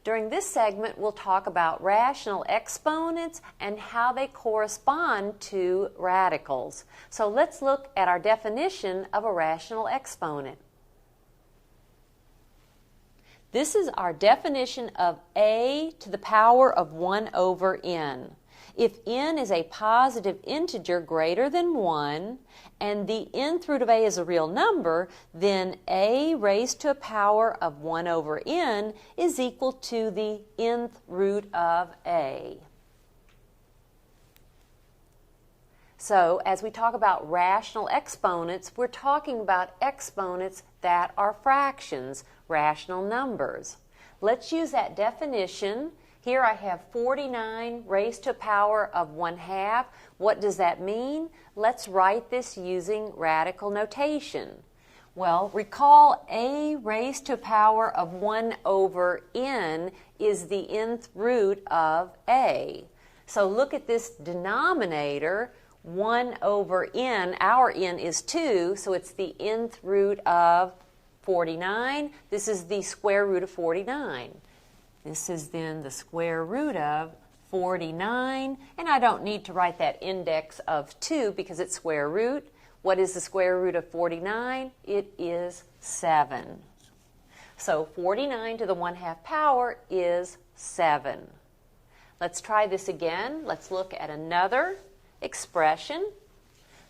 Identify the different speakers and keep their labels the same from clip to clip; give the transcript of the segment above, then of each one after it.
Speaker 1: During this segment, we'll talk about rational exponents and how they correspond to radicals. So let's look at our definition of a rational exponent. This is our definition of a to the power of 1 over n. If n is a positive integer greater than 1 and the nth root of a is a real number, then a raised to a power of 1 over n is equal to the nth root of a. So as we talk about rational exponents, we're talking about exponents that are fractions, rational numbers. Let's use that definition. Here I have 49 raised to a power of 1/2. What does that mean? Let's write this using radical notation. Well, recall a raised to a power of 1 over n is the nth root of a. So look at this denominator, 1 over n. Our n is 2, so it's the nth root of 49. This is the square root of 49. This is then the square root of 49, and I don't need to write that index of 2 because it's square root. What is the square root of 49? It is 7. So 49 to the 1/2 power is 7. Let's try this again. Let's look at another expression.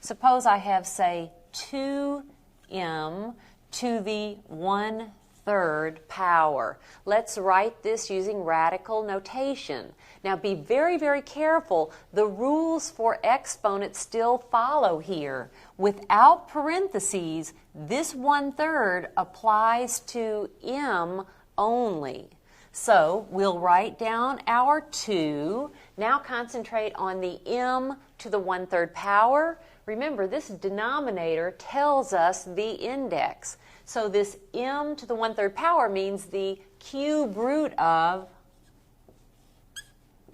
Speaker 1: Suppose I have, say, 2m to the 1/3 power. Let's write this using radical notation. Now be very, very careful. The rules for exponents still follow here. Without parentheses, this 1/3 applies to m only. So we'll write down our 2. Now concentrate on the m to the 1/3 power. Remember, this denominator tells us the index. So this m to the 1/3 power means the cube root of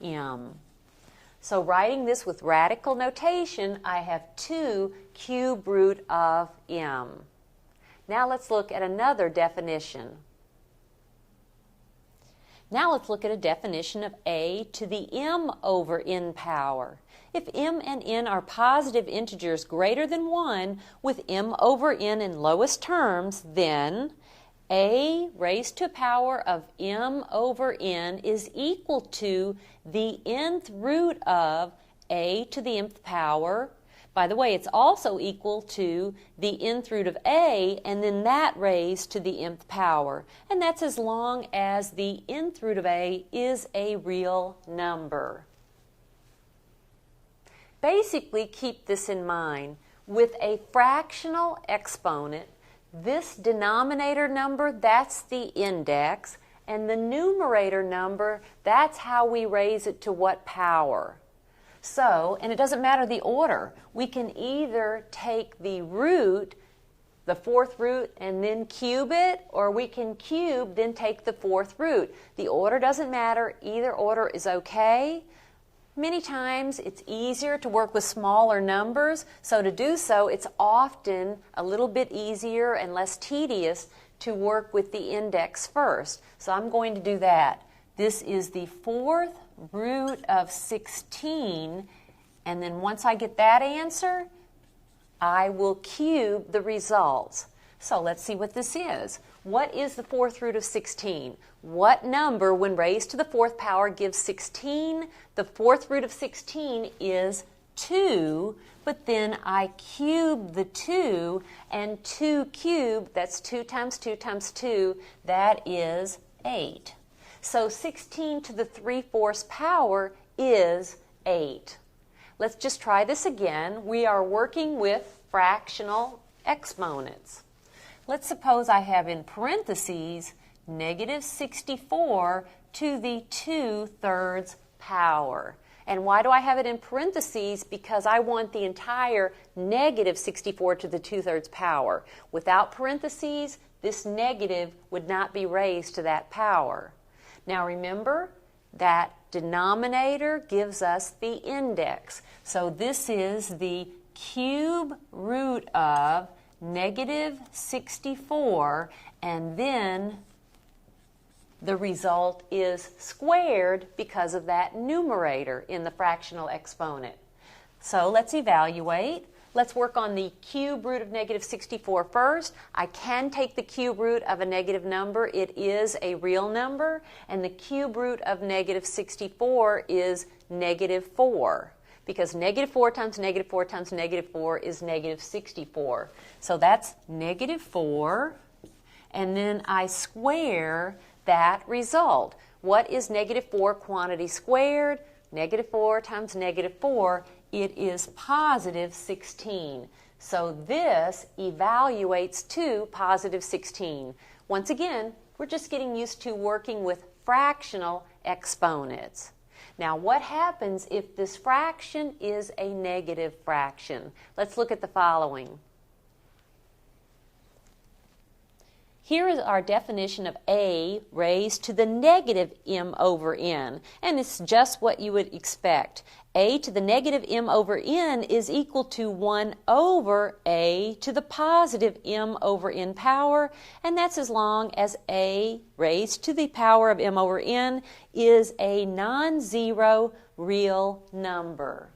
Speaker 1: m. So writing this with radical notation, I have 2 cube root of m. Now let's look at another definition. Now let's look at a definition of a to the m over n power. If m and n are positive integers greater than 1 with m over n in lowest terms, then a raised to a power of m over n is equal to the nth root of a to the mth power. By the way, it's also equal to the nth root of a, and then that raised to the mth power. And that's as long as the nth root of a is a real number. Basically, keep this in mind. With a fractional exponent, this denominator number, that's the index, and the numerator number, that's how we raise it to what power. So, and it doesn't matter the order. We can either take the root, the 4th root, and then cube it, or we can cube, then take the 4th root. The order doesn't matter. Either order is okay. Many times it's easier to work with smaller numbers, so to do so, it's often a little bit easier and less tedious to work with the index first. So I'm going to do that. This is the 4th root of 16, and then once I get that answer, I will cube the results. So let's see what this is. What is the 4th root of 16? What number, when raised to the 4th power, gives 16? The 4th root of 16 is 2, but then I cube the 2, and 2 cubed, that's 2 times 2 times 2, that is 8. So 16 to the 3/4 power is 8. Let's just try this again. We are working with fractional exponents. Let's suppose I have in parentheses negative 64 to the 2/3 power. And why do I have it in parentheses? Because I want the entire negative 64 to the 2/3 power. Without parentheses, this negative would not be raised to that power. Now remember, that denominator gives us the index. So this is the cube root of negative 64, and then The result is squared because of that numerator in the fractional exponent. So let's evaluate. Let's work on the cube root of negative 64 first. I can take the cube root of a negative number. It is a real number. And the cube root of negative 64 is negative 4. Because negative 4 times negative 4 times negative 4 is negative 64. So that's negative 4. And then I square that result. What is negative 4 quantity squared? Negative 4 times negative 4, it is positive 16. So this evaluates to positive 16. Once again, we're just getting used to working with fractional exponents. Now, what happens if this fraction is a negative fraction? Let's look at the following. Here is our definition of a raised to the negative m over n, and it's just what you would expect. A to the negative m over n is equal to 1 over a to the positive m over n power, and that's as long as a raised to the power of m over n is a non-zero real number.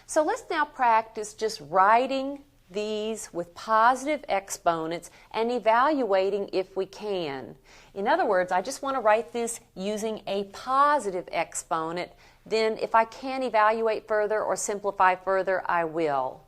Speaker 1: So let's now practice just writing these with positive exponents and evaluating if we can. In other words, I just want to write this using a positive exponent. Then if I can evaluate further or simplify further, I will.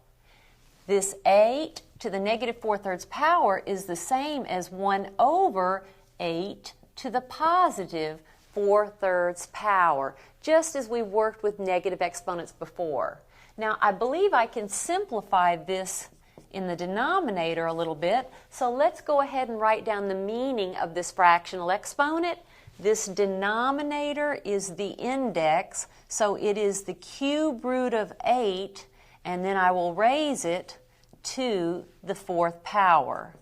Speaker 1: This 8 to the negative 4/3 power is the same as 1 over 8 to the positive 4/3 power, just as we worked with negative exponents before. Now, I believe I can simplify this in the denominator a little bit, so let's go ahead and write down the meaning of this fractional exponent. This denominator is the index, so it is the cube root of 8, and then I will raise it to the 4th power.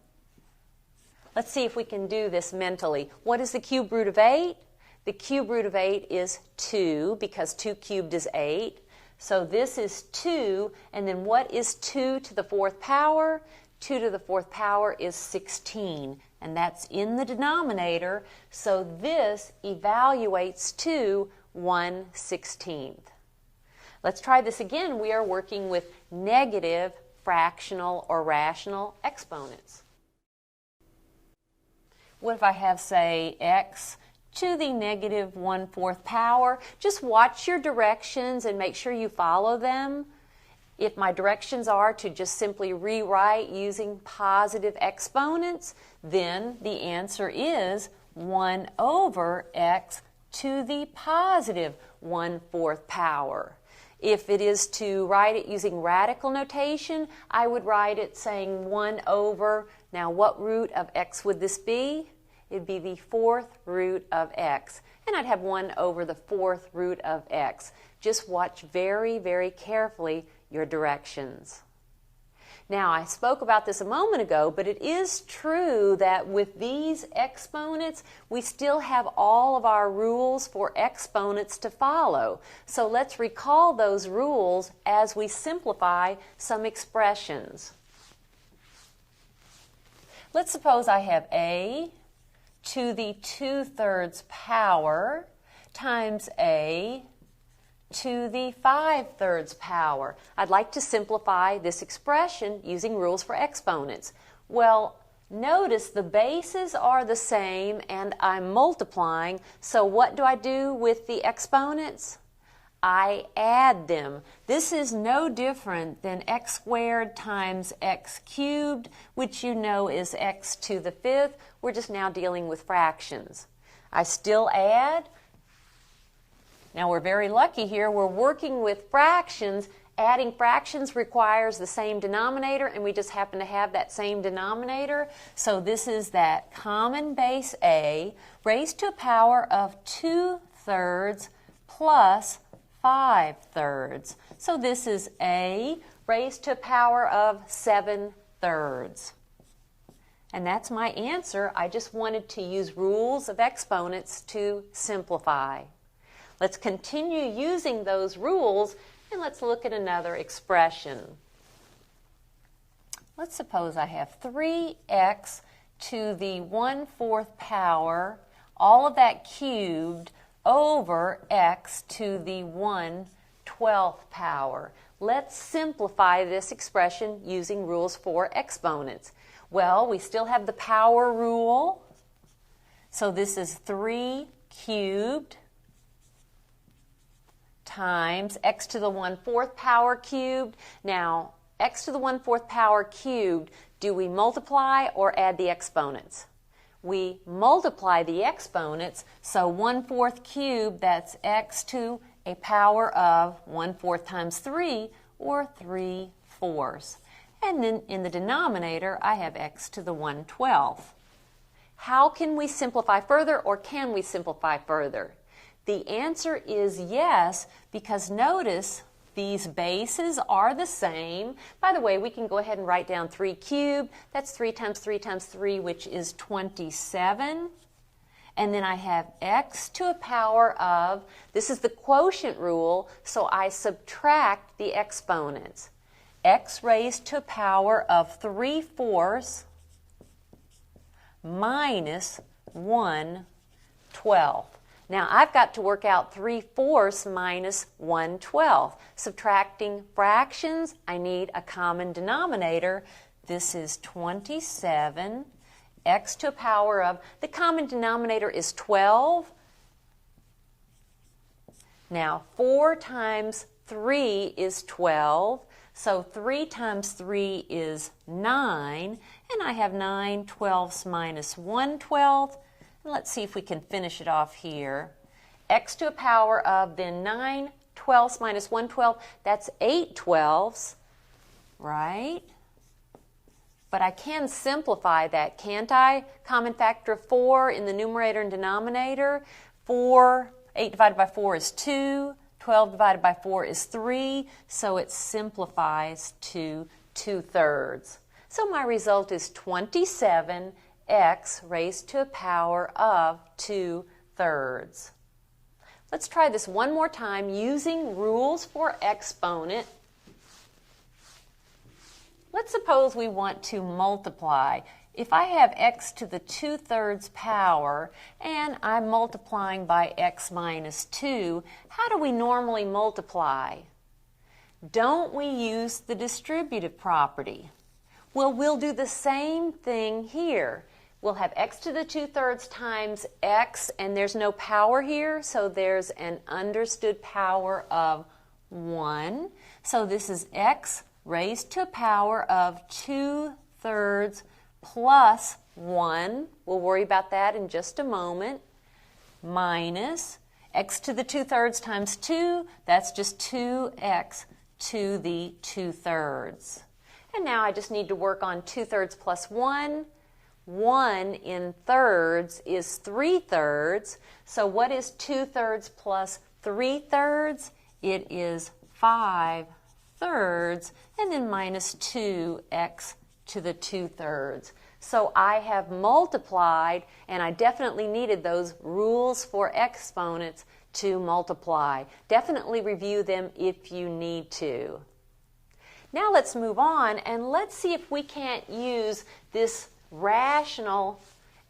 Speaker 1: Let's see if we can do this mentally. What is the cube root of 8? The cube root of 8 is 2, because 2 cubed is 8. So this is 2, and then what is 2 to the 4th power? 2 to the 4th power is 16, and that's in the denominator, so this evaluates to 1/16. Let's try this again. We are working with negative fractional or rational exponents. What if I have, say, x to the negative 1/4 power? Just watch your directions and make sure you follow them. If my directions are to just simply rewrite using positive exponents, then the answer is 1 over x to the positive 1/4 power. If it is to write it using radical notation, I would write it saying 1 over, now what root of x would this be? It'd be the 4th root of x, and I'd have 1 over the 4th root of x. Just watch very, very carefully your directions. Now, I spoke about this a moment ago, but it is true that with these exponents, we still have all of our rules for exponents to follow. So let's recall those rules as we simplify some expressions. Let's suppose I have a to the 2/3 power times a to the 5/3 power. I'd like to simplify this expression using rules for exponents. Well, notice the bases are the same and I'm multiplying, so what do I do with the exponents? I add them. This is no different than x squared times x cubed, which you know is x to the 5th. We're just now dealing with fractions. I still add. Now we're very lucky here. We're working with fractions. Adding fractions requires the same denominator, and we just happen to have that same denominator. So this is that common base a raised to a power of 2/3 plus 5/3. So this is a raised to a power of 7/3. And that's my answer. I just wanted to use rules of exponents to simplify. Let's continue using those rules, and let's look at another expression. Let's suppose I have 3x to the 1/4 power, all of that cubed, over x to the 1/12 power. Let's simplify this expression using rules for exponents. Well, we still have the power rule. So this is 3 cubed times x to the 1/4 power cubed. Now, x to the 1/4 power cubed, do we multiply or add the exponents? We multiply the exponents, so 1/4 cubed, that's x to a power of 1/4 times 3, or 3/4. And then in the denominator, I have x to the 1/12. How can we simplify further, or can we simplify further? The answer is yes, because notice these bases are the same. By the way, we can go ahead and write down 3 cubed. That's 3 times 3 times 3, which is 27. And then I have x to a power of, this is the quotient rule, so I subtract the exponents. X raised to a power of 3/4 minus 1/12. Now I've got to work out 3/4 minus 1/12. Subtracting fractions, I need a common denominator. This is 27. X to a power of, the common denominator is 12. Now 4 times 3 is 12. So 3 times 3 is 9, and I have 9/12 minus 1/12. And let's see if we can finish it off here. X to a power of, then 9/12 minus 1/12, that's 8/12, right? But I can simplify that, can't I? Common factor of 4 in the numerator and denominator. 8 divided by 4 is 2. 12 divided by 4 is 3, so it simplifies to 2/3. So my result is 27x raised to a power of 2/3. Let's try this one more time using rules for exponent. Let's suppose we want to multiply. If I have x to the 2/3 power and I'm multiplying by x minus 2, how do we normally multiply? Don't we use the distributive property? Well, we'll do the same thing here. We'll have x to the 2/3 times x, and there's no power here, so there's an understood power of 1. So this is x raised to a power of 2/3 plus 1, we'll worry about that in just a moment, minus x to the 2/3 times 2, that's just 2x to the 2/3. And now I just need to work on 2/3 plus 1. 1 in thirds is 3/3, so what is 2/3 plus 3/3? It is 5/3, and then minus 2x to the 2/3. So I have multiplied, and I definitely needed those rules for exponents to multiply. Definitely review them if you need to. Now let's move on, and let's see if we can't use this rational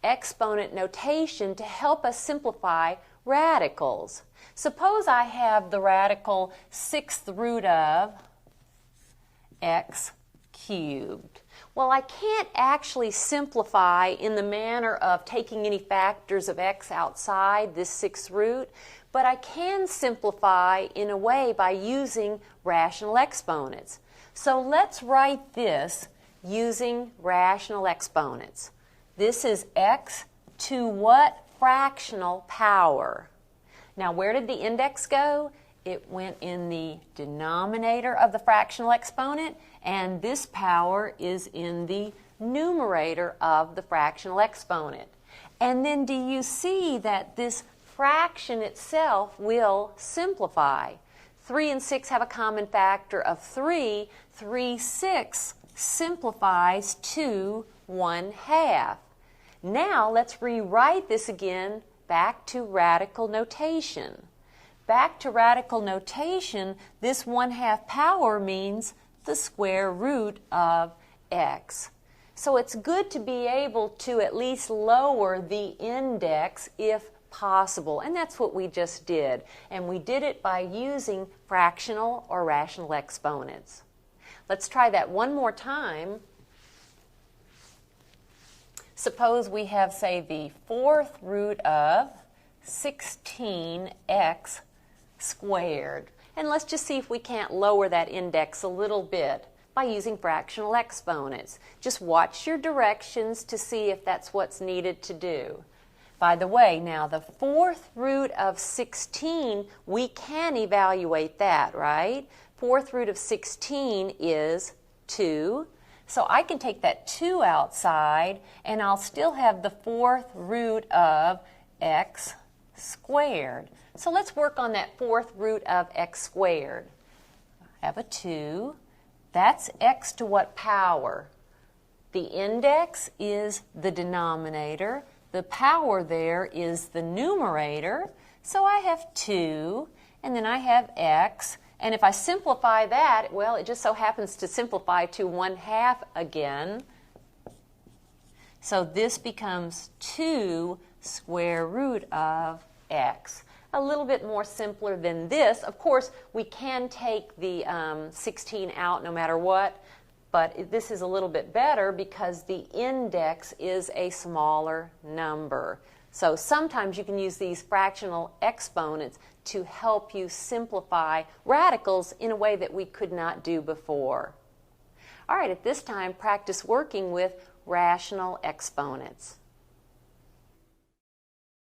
Speaker 1: exponent notation to help us simplify radicals. Suppose I have the radical 6th root of x cubed. Well, I can't actually simplify in the manner of taking any factors of x outside this 6th root, but I can simplify in a way by using rational exponents. So let's write this using rational exponents. This is x to what fractional power? Now, where did the index go? It went in the denominator of the fractional exponent, and this power is in the numerator of the fractional exponent. And then do you see that this fraction itself will simplify? 3 and 6 have a common factor of 3. 3/6 simplifies to 1/2. Now let's rewrite this again back to radical notation. Back to radical notation, this 1/2 power means the square root of x. So it's good to be able to at least lower the index if possible, and that's what we just did. And we did it by using fractional or rational exponents. Let's try that one more time. Suppose we have, say, the fourth root of 16x squared. And let's just see if we can't lower that index a little bit by using fractional exponents. Just watch your directions to see if that's what's needed to do. By the way, now the fourth root of 16, we can evaluate that, right? Fourth root of 16 is 2. So I can take that 2 outside, and I'll still have the fourth root of x squared. So let's work on that fourth root of x squared. I have a 2. That's x to what power? The index is the denominator. The power there is the numerator. So I have 2, and then I have x. And if I simplify that, well, it just so happens to simplify to 1/2 again. So this becomes 2 square root of x. A little bit more simpler than this. Of course, we can take the 16 out no matter what, but this is a little bit better because the index is a smaller number. So sometimes you can use these fractional exponents to help you simplify radicals in a way that we could not do before. All right, at this time, practice working with rational exponents.